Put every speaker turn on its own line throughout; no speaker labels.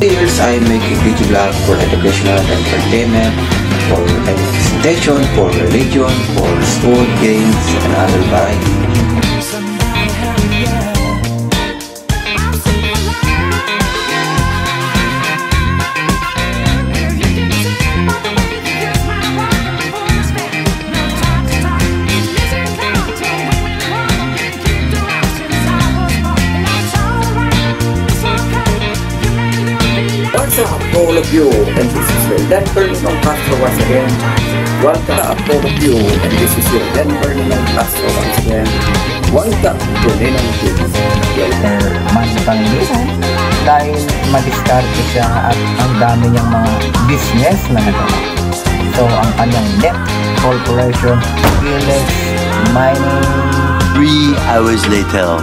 Years I make a video blog for educational and entertainment, for education, for religion, for sport, games, and other varieties.
What's up all of you, and this is your Denver Ninong Castro once again. Welcome up all of you, and this is your Denver Ninong Castro once again. Welcome to Ninong TV.
Mas panilisan dahil madiskarte siya at ang dami niyang mga business na nagawa. So ang kanyang net corporation, Felix Mining.
3 hours later.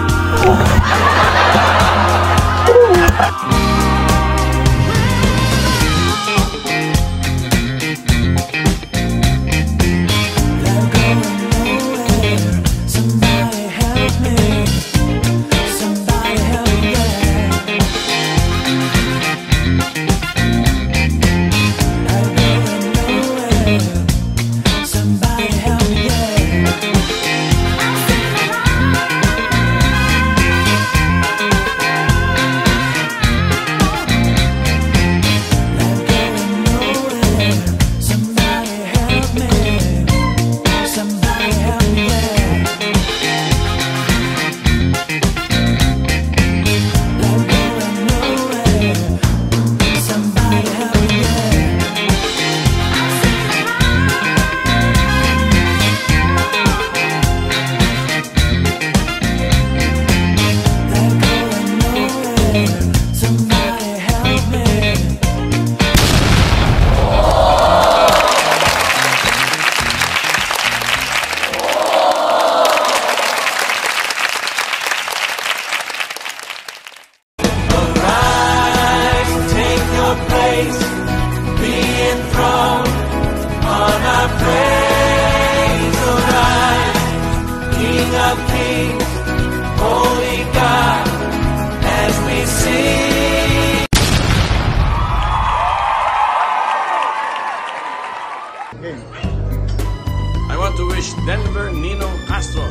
I want to wish Denver Ninong Castro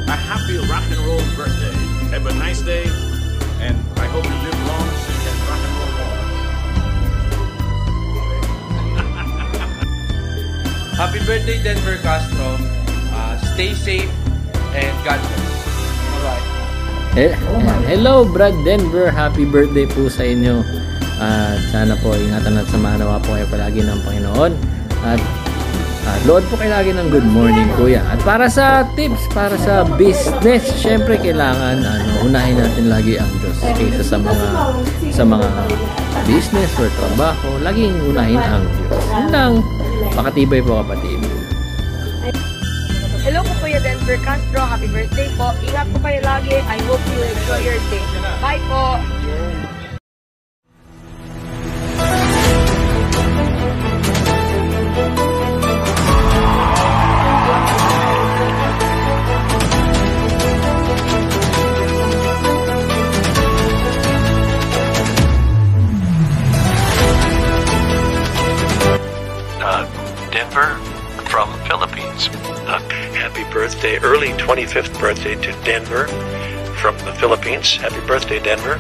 a happy rock and roll birthday. Have a nice day, and I hope you live long so you can rock and roll more.
Happy birthday, Denver Castro. Stay safe and God bless. Bye-bye.
Hello, Brad Denver. Happy birthday po sa inyo. At sana po ingatan at samahan nawa po kayo palagi ng Panginoon. At At load po kayo lagi ng good morning kuya. At para sa tips, para sa business, syempre kailangan unahin natin lagi ang Diyos kaysa sa mga business or trabaho. Laging unahin ang Diyos. Yun lang. Makatibay po kapatid.
Hello po Kuya Denver Castro. Happy birthday po. Ingat po kayo lagi. I hope you enjoy your day. Bye po.
Denver from Philippines. Happy birthday, early 25th birthday to Denver from the Philippines. Happy birthday, Denver.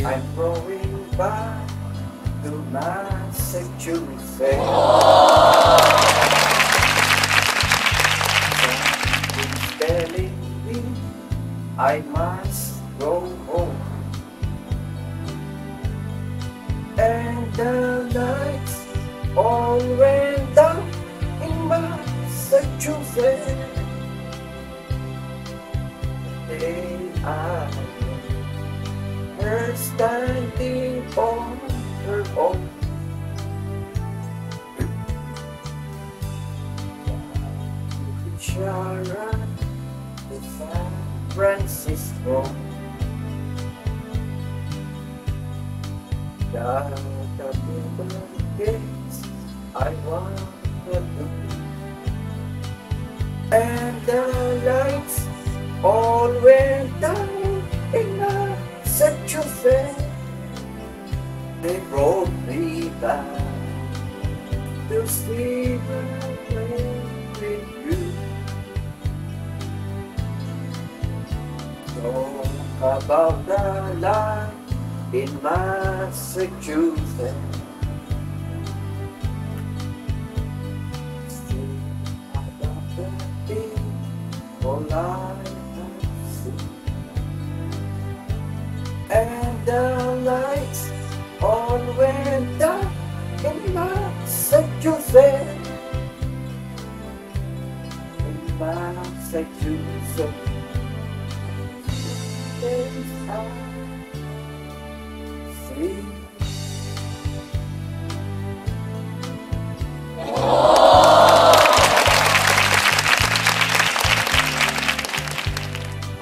I'm going back to Massachusetts. Something's telling me I must go home. And the lights all went down in Massachusetts. They are her standing on her own. Shara to San Francisco. The people gates I want to do. And the lights all went down in Massachusetts. They brought me back to see the way with you. Talk about the life in Massachusetts. Sing about the people I have seen. And the lights all went down in Massachusetts. In Massachusetts. Yes, I see.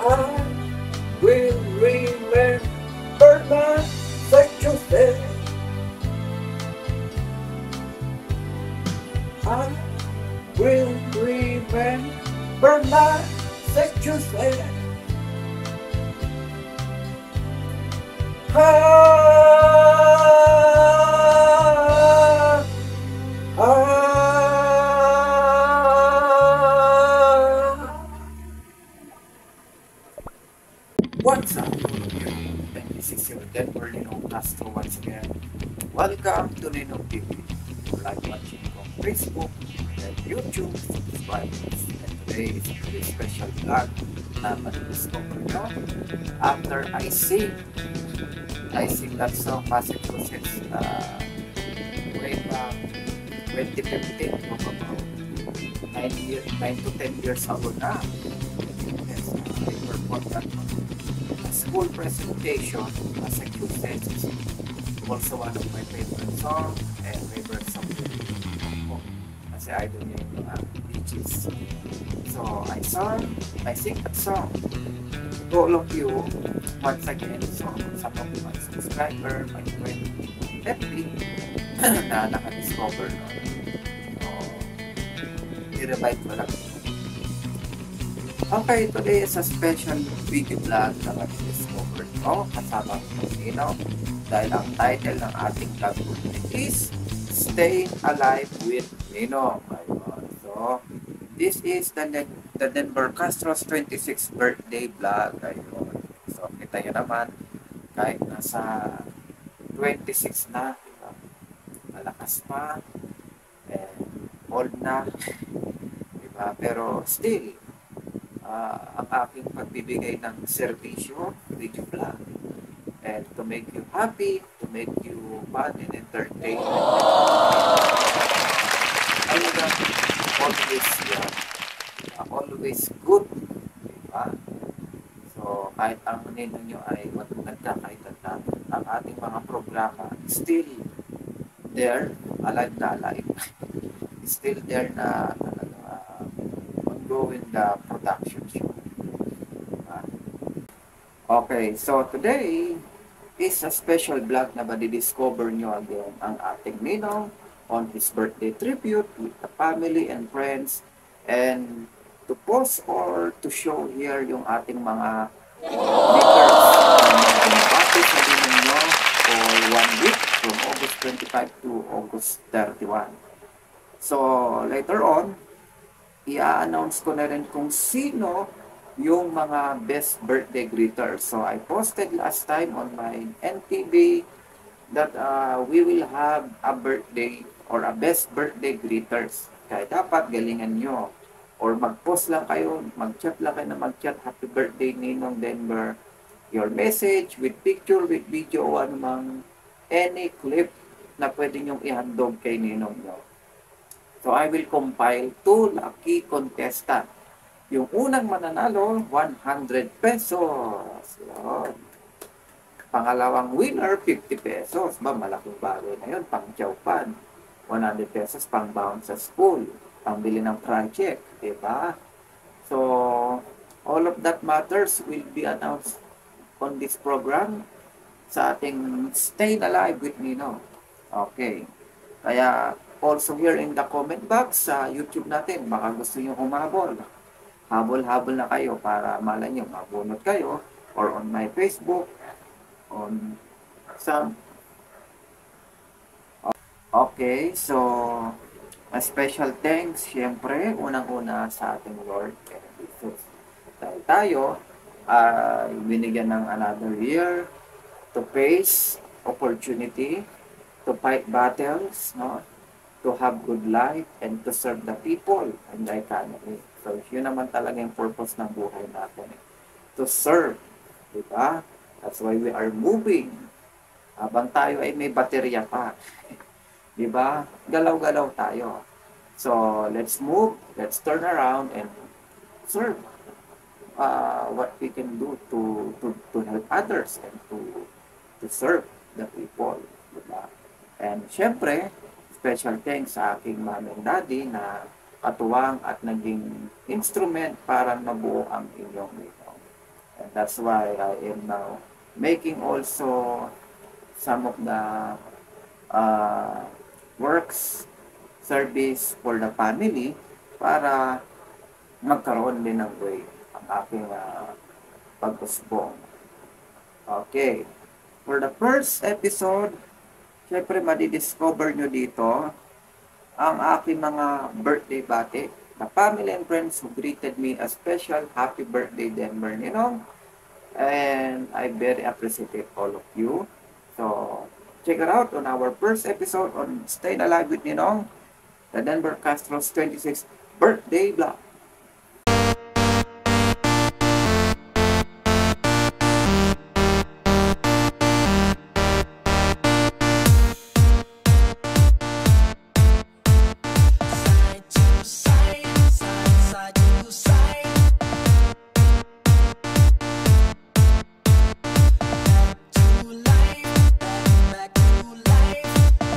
I will remember Massachusetts. I will remember Massachusetts. What's up? And this is your Denver Ninong Castro once again. Welcome to Ninong TV. If you like watching on Facebook and YouTube, subscribe. And today is a very special vlog na ma-discover nyo after I sing that song Massachusetts way back 2015, about 9 to 10 years ago na. Yes, I performed that school presentation. Massachusetts is also one of my favorite songs and favorite song kasi idol niya yung mga DJs. So I sing that song to all of you once again. So some of my subscriber, my friend, FB na naka-discover no. So i-revive ko lang. Okay, today is a special video vlog na mag-discover ko kasama ko Nino dahil ang title ng ating vlog is Staying Alive with Ninong. Ayun. So, this is the Denver Castro's 26th birthday vlog. Ayun. So, kita nyo naman, kahit nasa 26 na, diba? Malakas pa, and old na, diba? Pero still, ang aking pagbibigay ng serbisyo, video vlog, and to make you happy, to make you fun and entertained. Talagang always good, diba? So, kahit ang ninong nyo ay nagkakaitan na, ang ating mga programa still there, alive na alive. Still there na ongoing the production show. Okay, so today is a special vlog na madidiscover nyo again ang ating ninong on his birthday tribute with the family and friends, and to post or to show here yung ating mga stickers na binabati sa ninong nyo for 1 week from August 25 to August 31. So later on, i-announce ko na rin kung sino yung mga best birthday greeters. So I posted last time on my NTV that we will have a birthday or a best birthday greeters. Kaya dapat galingan nyo. Or mag-post lang kayo, mag-chat lang kayo na mag-chat, happy birthday Ninong Denver. Your message with picture, with video, o anumang any clip na pwede nyong ihandog kay Ninong nyo. So I will compile 2 lucky contestant. Yung unang mananalo, 100 pesos. Yun. Pangalawang winner, 50 pesos. Ba, malaking bagay na yun. Pang-chowpan. 100 pesos pang-bound sa school. Pambili ng project. Diba? So, all of that matters will be announced on this program sa ating Stay Alive with Ninong. Okay. Kaya, also here in the comment box sa YouTube natin, baka gusto nyo humabol. Habol-habol na kayo para malay nyo, mabunot kayo, or on my Facebook, on some. Okay, so a special thanks, syempre, unang-una sa ating Lord and Jesus. Dahil tayo ay binigyan ng another year to face opportunity, to fight battles, no? To have good life, and to serve the people and the economy. So, yun naman talaga yung purpose ng buhay natin. To serve. Diba? That's why we are moving. Habang tayo ay may baterya pa. Diba? Galaw-galaw tayo. So, let's move. Let's turn around and serve what we can do to help others and to serve the people. Diba? And syempre, special thanks sa aking mami and daddy na katuwang at naging instrument para mabuo ang inyong ninong. And that's why I am now making also some of the works, service for the family para magkaroon din ng way ang aking pag-usbong. Okay. For the first episode, syempre madidiscover nyo dito ang aking mga birthday bati. The family and friends who greeted me a special happy birthday Denver Ninong. And I very appreciate all of you. So, check it out on our first episode on Stay Alive with Ninong, the Denver Castro's 26th birthday vlog.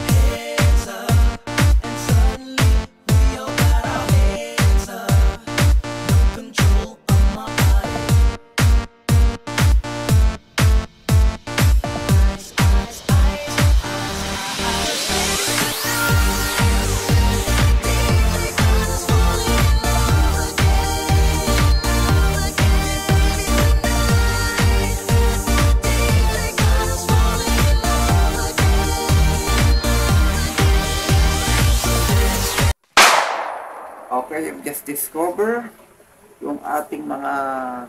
Hands up, and suddenly we all got our hands up.
Okay, you've just discover yung ating mga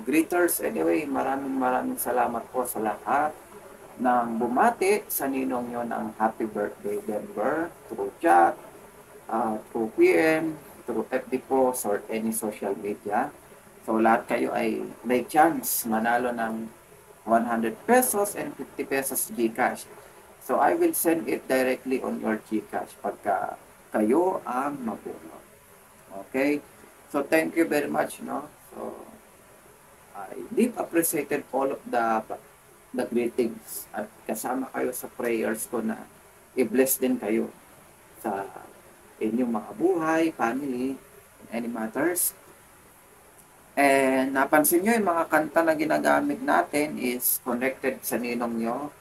greeters. Anyway, maraming salamat po sa lahat ng bumati sa ninong nyo ng happy birthday Denver through chat, through PM, through FB posts or any social media. So lahat kayo ay may chance manalo ng 100 pesos and 50 pesos GCash. So I will send it directly on your GCash pagka kayo ang mabunot. Okay? So thank you very much, no? So I deep appreciated all of the greetings at kasama kayo sa prayers ko na i-bless din kayo sa inyong mga buhay, family, any matters. And napansin nyo yung mga kanta na ginagamit natin is connected sa ninong nyo.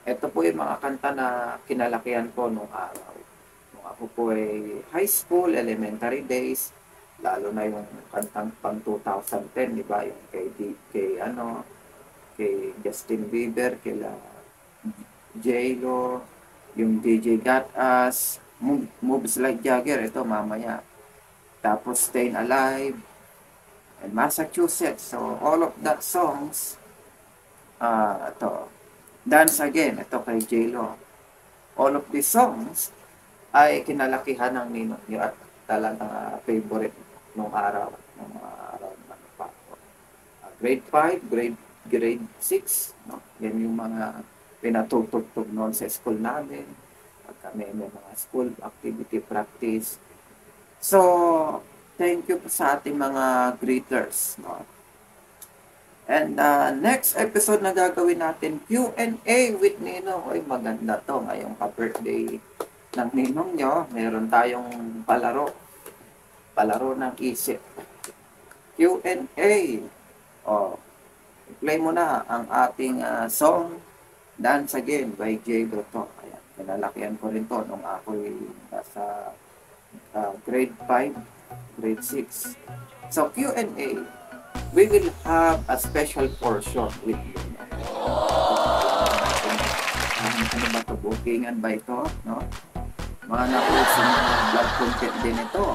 Ito po yung mga kanta na kinalakihan ko nung araw. Nung ako po ay high school, elementary days, lalo na yung kantang pang 2010, di ba? Yung kay Justin Bieber, kila J-Lo, yung DJ Got Us, Moves Like Jagger, ito mamaya. Tapos Staying Alive, and Massachusetts. So all of that songs, ito, Dance Again, ito kay J-Lo. All of these songs ay kinalakihan ng ninong nyo at talagang favorite nung araw, ng mga araw naman pa. Grade 5, grade 6, no? Yan yung mga pinatutugtog noon sa school namin. Pag kami may mga school activity practice. So, thank you sa ating mga greeters, no? And next episode na gagawin natin, Q&A with Ninong. Ay, maganda to. Ngayong ka-birthday ng Ninong nyo, meron tayong palaro ng isip. Q&A. Play mo na ang ating song, Dance Again by J-Lo to. Ayan, kinalakihan ko rin to nung ako'y nasa grade 5, grade 6. So, Q&A. We will have a special portion with you. Ano ba ito? Bookingan ba ito? No? Mga nakulit sa mga vlog content din ito.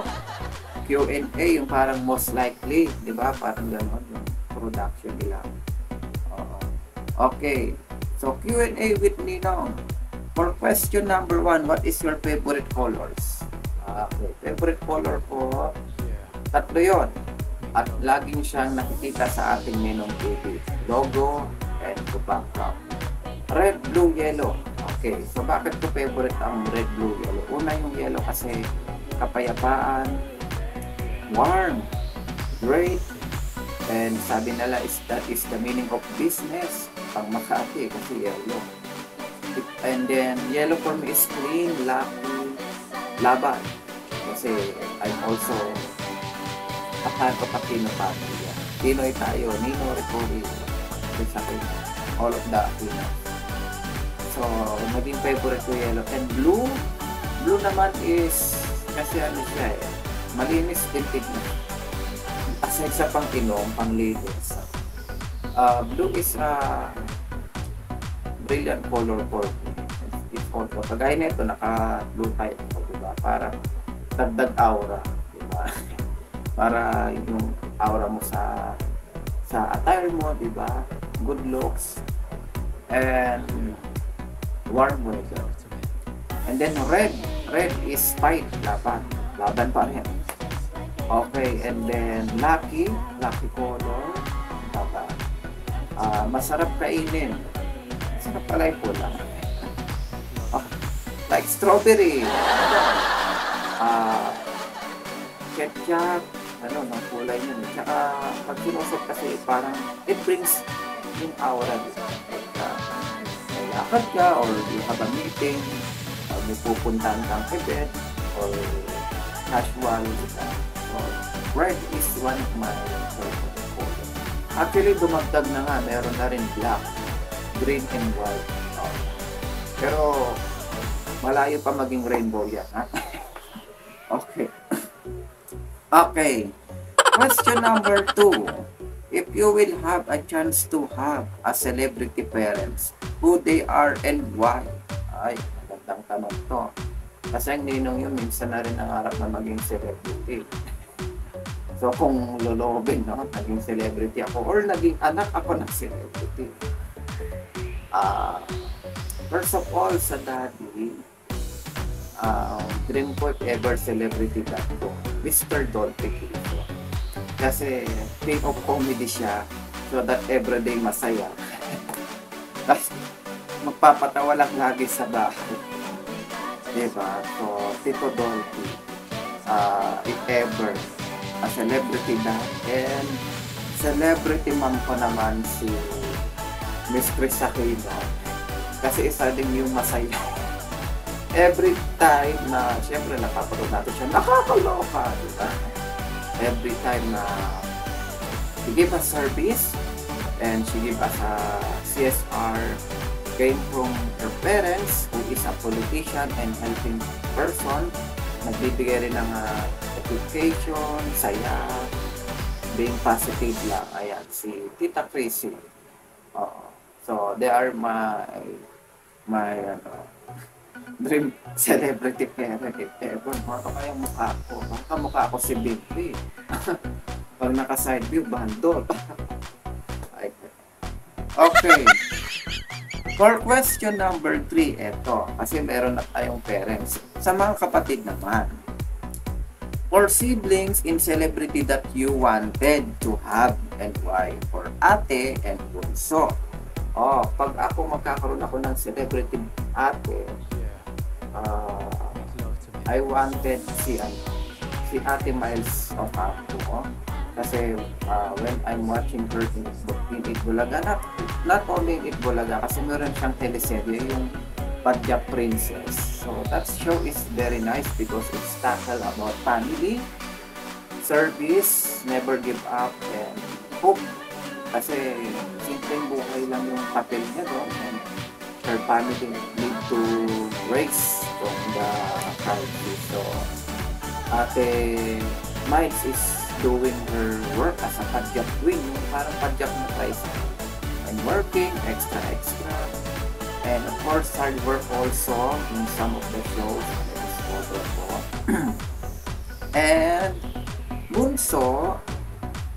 Q&A, yung parang most likely, di ba? Parang gano'n yung production nila. Okay. So, Q&A with Ninong. For question number 1, what is your favorite colors? Okay. Favorite color po, tatlo yun. At laging siyang nakikita sa ating Ninong TV. Logo and the background. Red, blue, yellow. Okay, so bakit ko favorite ang red, blue, yellow? Una yung yellow kasi kapayapaan, warm, great, and sabi nila that is the meaning of business. Pang Makati kasi yellow. And then, yellow for me is clean, lucky, laban. Kasi I'm also a part of a Pino family. Pinoy tayo, Nino, Recovery, all of the Pinoy. So, naging favorite ko yellow. And blue naman is, kasi ano siya malinis din tignan. Aside sa pang inom, pang linis. Blue is a brilliant color for me. It's all for. Kagaya nito, naka-blue type ko, diba? Para dagdag aura, diba? Para yung aura mo sa attire mo, di ba? Good looks and warm weather. And then red is fight, laban pa rin. Okay, and then lucky color, laban. Masarap kainin. Masarap pala yung pula. Like strawberry. Ketchup, ng kulay niya. Tsaka, pag sinusok kasi, parang, it brings yung aura. May lakad ka, or you have a meeting, or may pupuntahan kang event, or casual. So, red is one of my favorite colors. Actually, dumagdag na nga, meron na rin black, green, and white. Pero, malayo pa maging rainbow yan, ha? Okay. Okay. Question number 2. If you will have a chance to have a celebrity parents, who they are and why? Ay, magandang tanong to. Kasi ang ninong yun, minsan na rin nangarap na maging celebrity. So kung lolobin, no, naging celebrity ako or naging anak ako ng celebrity. First of all, sa daddy, dream ko if ever celebrity dad ko, Mr. Dolphy Quillo. Kasi king of comedy siya, so that everyday masaya. Kasi magpapatawa lang lagi sa bahay. Diba? So, Tito Dolphy, if ever, a celebrity dad, and celebrity mom ko naman si Miss Chris Aquino. Kasi isa din yung masaya. Every time na, syempre napapanood natin siya, nakakaloka, diba? Every time na she give us service and she give us a CSR came from her parents who is a politician and helping person, nagbibigay rin ng education, saya, being positive lang. Ayan, si Tita Tracy. So they are my dream celebrity parent if ever. Baka kaya mukha ko. Baka mukha ko si Bigby. Pag naka-side view, bandol. Okay. For question number 3, eto. Kasi meron na tayong parents. Sa mga kapatid naman. For siblings in celebrity that you wanted to have and why? For ate and bunso. Pag ako magkakaroon ako ng celebrity ate, I wanted si Ate Miles of Apo. Kasi when I'm watching her in Itbulaga, not only in Itbulaga, kasi meron siyang teleserye, yung Padjak Princess. So that show is very nice because it's tackle about family, service, never give up, and hope. Kasi simpleng buhay lang yung papel niya doon, and her family need to raise from the country. So Ate Miles is doing her work as a Padjak queen, parang Padjak na price. And working extra, and of course hard work also in some of the shows. And bunso,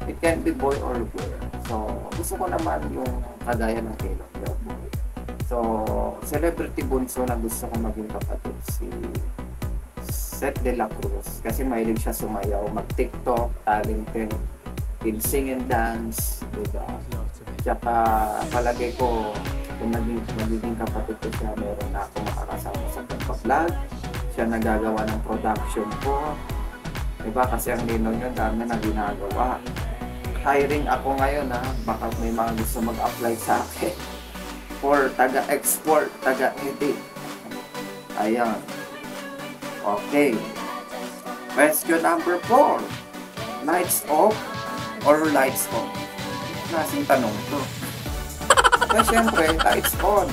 it can be boy or girl. So gusto ko naman yung kagaya ng Taylor boy. So celebrity bunso na gusto ko maging kapatid si Seth De La Cruz, kasi mahilig siya sumayaw, mag-TikTok, talented in sing and dance, diba? Tsaka palagay ko kung magiging kapatid ko siya, meron na ako makakasama sa pagpa-vlog, siya nagagawa ng production ko, diba? Kasi ang ninong yun, dami na ginagawa. Hiring ako ngayon, baka may mga gusto mag-apply sa akin for taga-export, taga-edit. Ayan. Okay. Question number 4. Lights off or lights on? Nasing tanong to. Kaya syempre, lights on.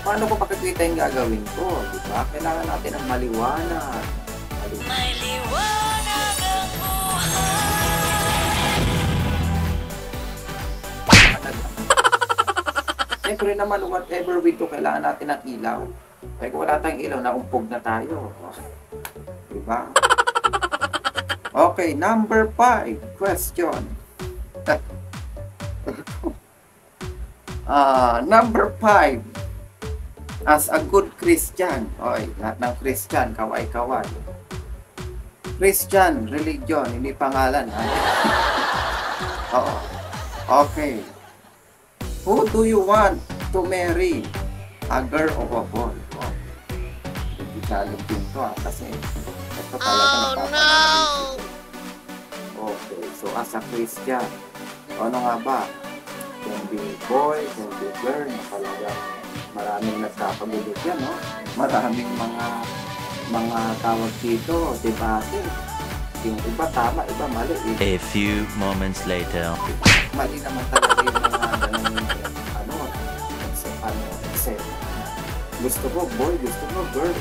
Paano ko pakikita yung gagawin ko? Diba? Kailangan natin ng maliwanag. Maliwanag ang buhay. Syempre naman, whatever we do, kailangan natin ng ilaw. Kaya kung wala tayong ilaw, naumpog na tayo. Diba? Okay, number 5 question. Number 5. As a good Christian, lahat ng Christian, kaway-kaway. Christian, religion, hindi pangalan, ha? Oo. Okay. Who do you want to marry? A girl or a boy? Hindi challenge din to, kasi ito talaga napapanagin. Okay, so as a Christian, ano nga ba? Can be boy, can be girl, na talaga maraming nagkakagulit yan, no? Maraming mga tawag dito, debate. Yung iba tama, iba mali.
A few moments later.
Mali naman talaga yung mga kasi gusto mo boy, gusto mo girl,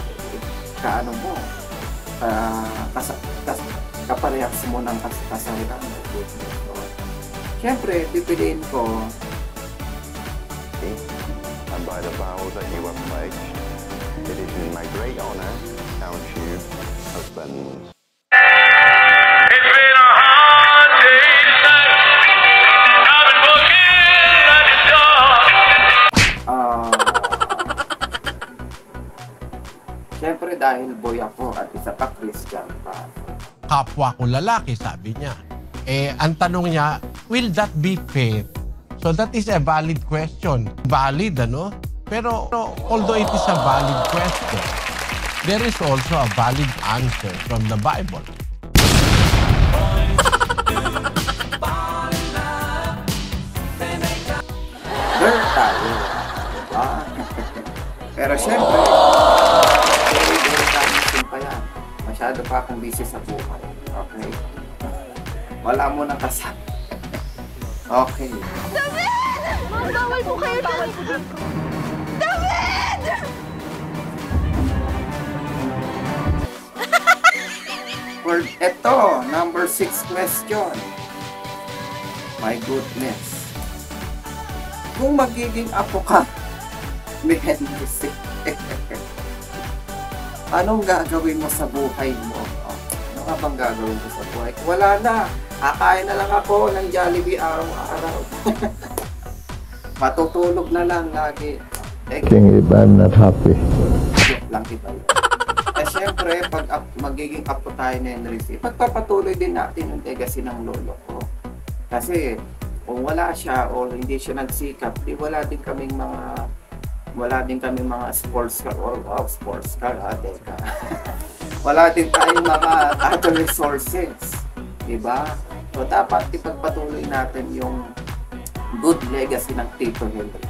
kaano mo, kaparehas mo ng kasalitan mo. Siyempre, pipiliin ko,
and by the vow that you have pledged, it is in my great honor to count you husbands.
It's been a hard
kapwa ko lalaki, sabi niya. Ang tanong niya, will that be fair? So that is a valid question. Valid, ano? Pero although it is a valid question, there is also a valid answer from the Bible.
Girl tayo. Pero syempre, very promising pa yan. Masyado pa akong busy sa buhay. Okay? Wala mo nang kasama. Okay.
David! Bawal po kayo dito. David!
For ito, number 6 question. My goodness. Kung magiging apo ka, may Henry, anong gagawin mo sa buhay mo? Ano ka bang gagawin mo sa buhay? Wala na. Kakain na lang ako ng Jollibee araw-araw. Matutulog na lang lagi.
If I'm not happy.
Joke lang kita. Siyempre, pag magiging apo tayo ni Henry, pagpapatuloy din natin yung legacy ng lolo ko. Kasi, kung wala siya o hindi siya nagsikap, wala din kaming mga sports car or sports car, teka. Wala din tayong mga other resources, diba? So dapat ipagpatuloy natin yung good legacy ng Tito Henry,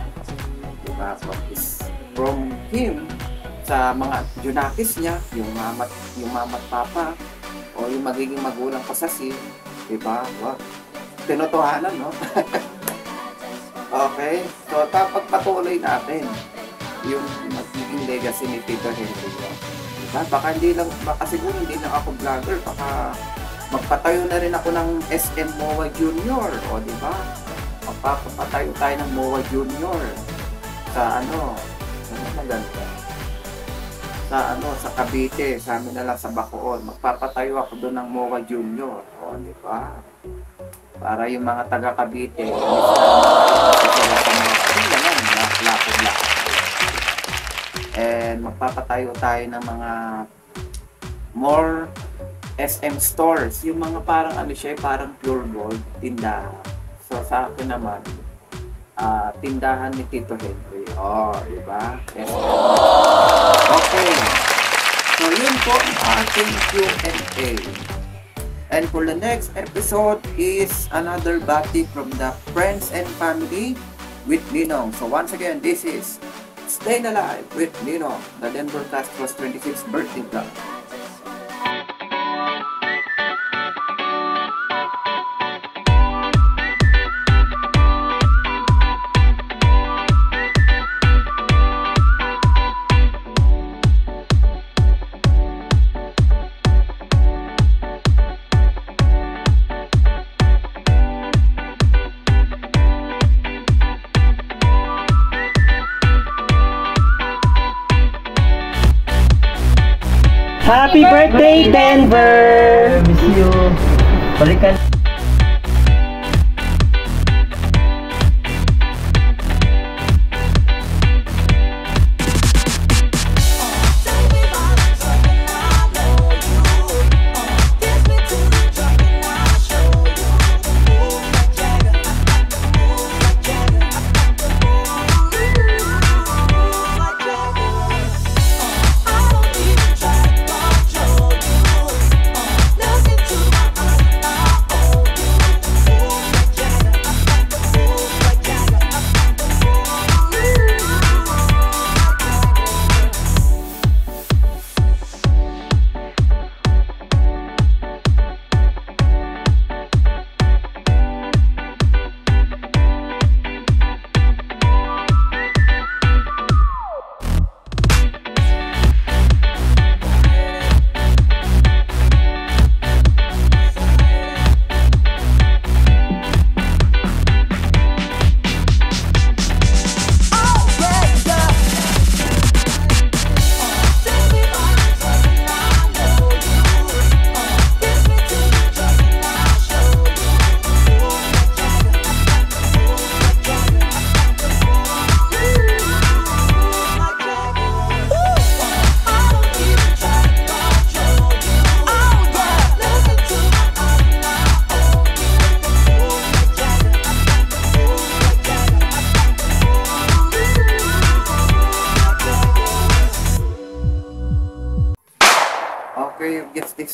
diba? From him sa mga junakis niya, yung mama't papa o yung magiging magulang ko sa diba? Wow. Tinutuhanan, no? Okay? So, pagpatuloy natin yung magiging legacy ni Tito Henry. Diba? Baka siguro hindi lang ako vlogger, baka magpatayo na rin ako ng SM MOA Junior, o diba? Magpapatayo tayo ng MOA Junior sa sa Cavite, sa amin na lang sa Bacoor. Magpapatayo ako doon ng MOA Junior, o diba? Para yung mga taga Cavite, and magpapatayo tayo ng mga more SM stores, yung mga parang parang pure gold tindahan. So sa akin naman, tindahan ni Tito Henry. Diba? Okay. So yun po ang ating Q&A. And for the next episode is another bati from the friends and family with Ninong. So once again, this is Staying Alive with Ninong, the Denver Castro's 26th birthday vlog.
Happy birthday, Denver! Miss you. Balikan.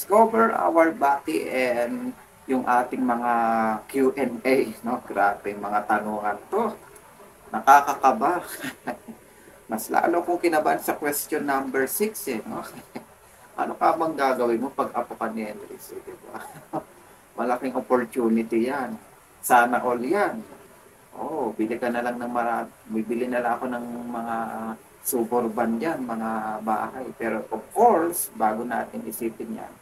discover our body and yung ating mga Q&A, no? Grabe, mga tanungan to. Nakakakaba. Mas lalo kong kinabahan sa question number 6, no? Ano ka bang gagawin mo pag apo ka ni Henrys, diba? Malaking opportunity yan. Sana all yan. Bili ka na lang ng bibili na lang ako ng mga suburban dyan, mga bahay. Pero of course, bago natin isipin yan,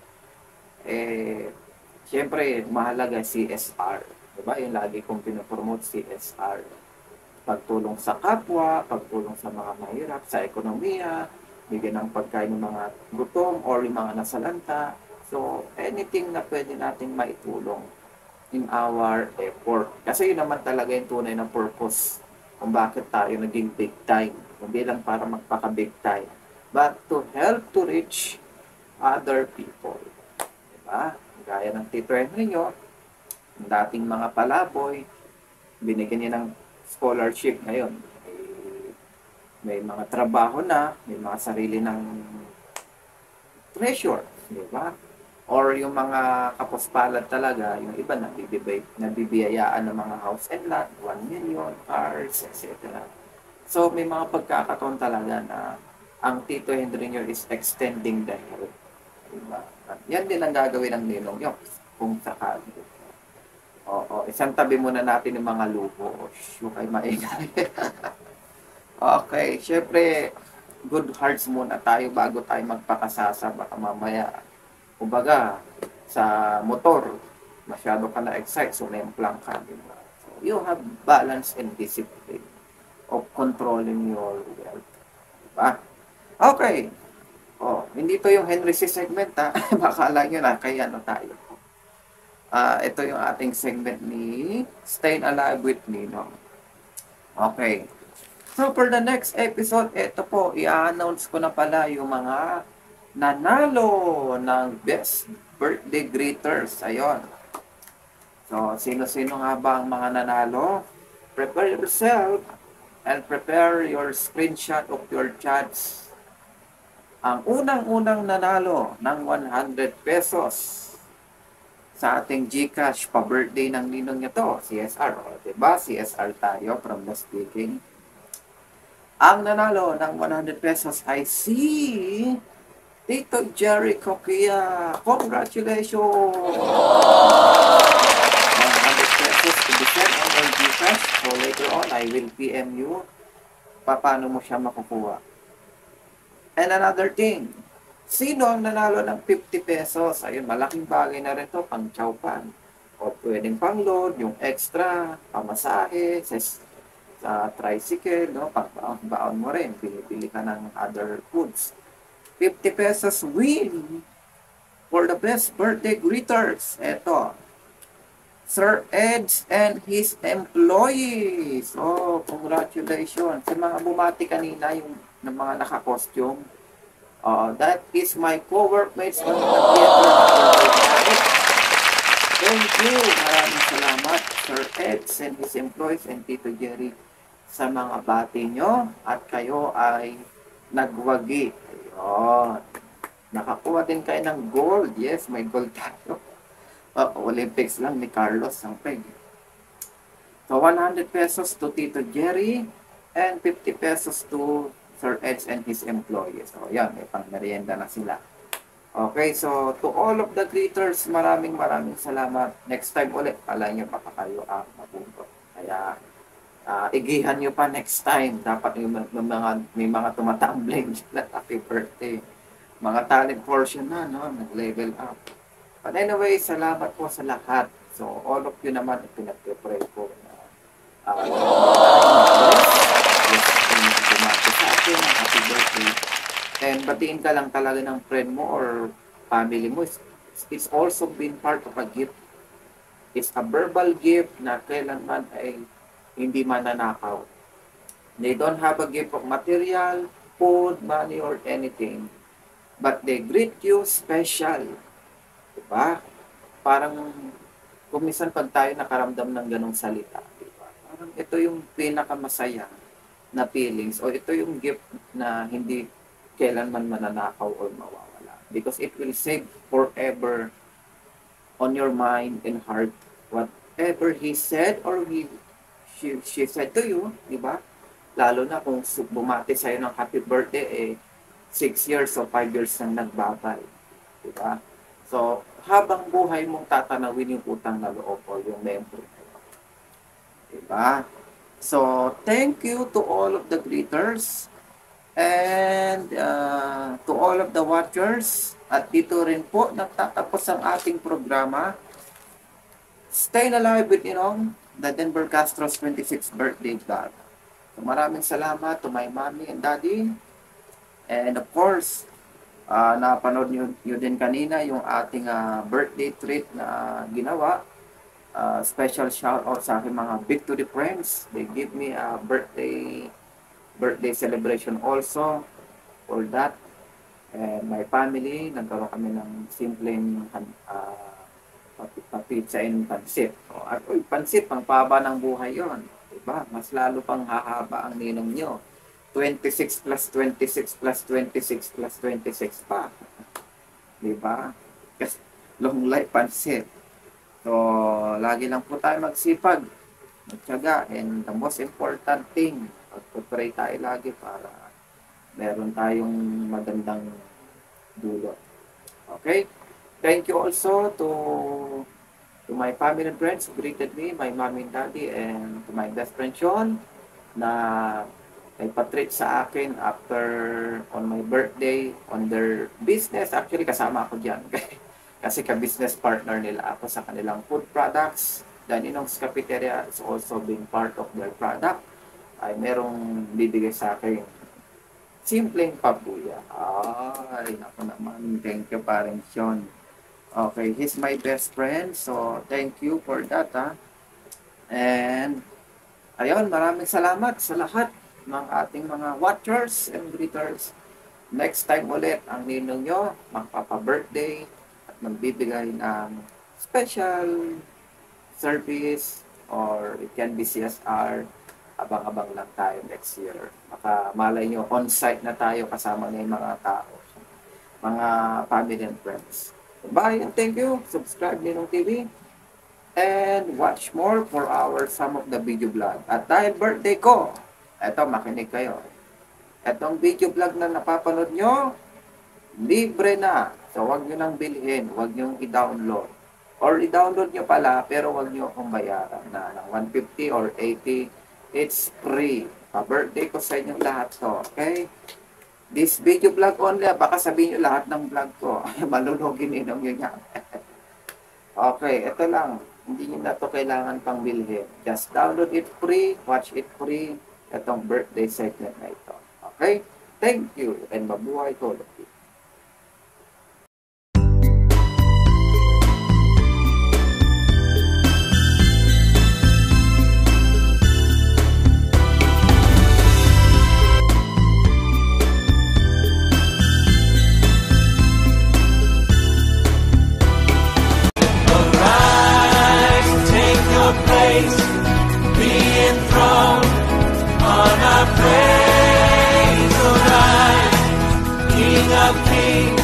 siyempre, mahalaga CSR. Diba? Yung lagi kong pinopromote CSR. Pagtulong sa kapwa, pagtulong sa mga mahirap, sa ekonomiya, bigyan ng pagkain ng mga gutom or yung mga nasalanta. So, anything na pwede natin maitulong in our effort. Kasi yun naman talaga yung tunay na purpose kung bakit tayo naging big time. Hindi lang para magpaka-big time, but to help to reach other people. Diba? Gaya ng Tito Henry nyo, yung dating mga palaboy, binigyan niya ng scholarship ngayon. May mga trabaho na, may mga sarili ng treasure, di ba? Or yung mga kapuspalad talaga, yung iba nabibiyayaan ng mga house and lot, 1 million, cars, etc. So may mga pagkakataon talaga na ang Tito Henry nyo is extending the help. Diba? At yan din ang gagawin ng ninong nyo kung sakali. Isang tabi muna natin yung mga luho. Yung kay maingay. Okay, syempre, good hearts muna tayo bago tayo magpakasasa. Baka mamaya, kumbaga, sa motor, masyado ka na-excite, so nemplang ka. Diba? So, you have balance and discipline of controlling your wealth. Diba? Okay. Hindi to yung Henry C segment, ha? Baka alam nyo na, kaya ano tayo. Ito yung ating segment ni Staying Alive with Ninong. Okay. So, for the next episode, ito po, i-announce ko na pala yung mga nanalo ng Best Birthday Greeters. Ayun. So, sino-sino nga ba ang mga nanalo? Prepare yourself and prepare your screenshot of your chats. Ang unang-unang nanalo ng 100 pesos sa ating GCash pa-birthday ng ninong niya to, CSR. Diba? CSR tayo from the speaking. Ang nanalo ng 100 pesos ay si Tito Jerry Coquia. Congratulations! 100 pesos to be sent on your GCash. So later on, I will PM you paano mo siya makukuha. And another thing, sino ang nanalo ng 50 pesos? Ayun, malaking bagay na rin to, pang chowpan. O pwedeng pang load, yung extra, pamasahe, sa tricycle, no? Pagbaon mo rin, binibili ka ng other foods. 50 pesos win for the best birthday greeters. Eto, Sir Eds and his employees. Congratulations. Sa mga bumati kanina, yung ng mga naka-costume. That is my co-workmates on the theater. Thank you. Maraming salamat, Sir Eds and his employees and Tito Jerry sa mga bati nyo at kayo ay nagwagi. Ayun. Nakakuha din kayo ng gold. Yes, may gold tayo. Olympics lang ni Carlos ang peg. So, 100 pesos to Tito Jerry and 50 pesos to Sir Eds and his employees. So, yan, may pang-merienda na sila. Okay, so to all of the greeters, maraming salamat. Next time ulit, pala nyo baka kayo ang mabuntot. Kaya, igihan nyo pa next time. Dapat may mga tumatumbling na happy birthday. Mga talent portion na, no? Nag-level up. But anyway, salamat po sa lahat. So, all of you naman, pinag-pray ko na happy birthday. And batiin ka lang talaga ng friend mo or family mo. It's also been part of a gift. It's a verbal gift na kailanman ay hindi mananakaw. They don't have a gift of material, food, money, or anything. But they greet you special. Diba? Parang kung minsan pag tayo nakaramdam ng ganong salita, diba? Parang ito yung pinakamasaya na feelings o ito yung gift na hindi kailanman mananakaw o mawawala. because it will save forever on your mind and heart whatever he said or she said to you, di ba? Lalo na kung bumati sa'yo ng happy birthday, 6 years o 5 years nang nagbabay. Di ba? So, habang buhay mong tatanawin yung utang na loob o yung memory. Di ba? So, thank you to all of the greeters and to all of the watchers. At dito rin po nagtatapos ang ating programa. Stay alive with the Denver Castro's 26th birthday vlog. So, maraming salamat to my mommy and daddy. And of course, napanood nyo din kanina yung ating birthday treat na ginawa. Special shout out sa aking mga Victory friends. They give me a birthday celebration also for that. And my family, nagkaroon kami ng simpleng pizza and pansit. At pansit, pangpaba ng buhay yon, diba? Mas lalo pang hahaba ang ninong nyo. 26 plus 26 plus 26 plus 26 pa. Diba? Kasi long life pansit. So, lagi lang po tayo magsipag, magtiyaga, and the most important thing, pag-pray tayo lagi para meron tayong magandang dulot. Okay? Thank you also to my family and friends who greeted me, my mom and daddy, and to my best friend Sean, na nagpa-treat sa akin after on my birthday, on their business. Actually, kasama ako dyan. Kasi ka-business partner nila ako sa kanilang food products. Daninong's Cafeteria is also being part of their product. Ay merong bibigay sa akin simpleng pabuya. Ay, naku naman. Thank you, parang Sean. Okay, he's my best friend. So, thank you for that, ha. And, ayun, maraming salamat sa lahat ng ating mga watchers and greeters. Next time ulit, ang ninong nyo, magpapa-birthday at magbibigay ng special service or it can be CSR. Abang-abang lang tayo next year. Baka malay nyo, on-site na tayo kasama na yung mga tao, mga family and friends. Bye and thank you. Subscribe Ninong TV and watch more for some of the video vlog. At dahil birthday ko, eto, makinig kayo. Etong video vlog na napapanood nyo, libre na. So, wag nyo nang bilhin, wag nyo i-download. Or i-download nyo pala, pero wag nyo akong bayaran na ng 150 or 80. It's free. Pa-birthday ko sa inyong lahat to. Okay? This video vlog only, baka sabihin nyo lahat ng vlog ko. Malulogin inom nyo niya. Okay, ito lang. Hindi nyo na to kailangan pang bilhin. Just download it free, watch it free. Itong birthday segment na ito. Okay? Thank you and mabuhay to all of you.
King of kings.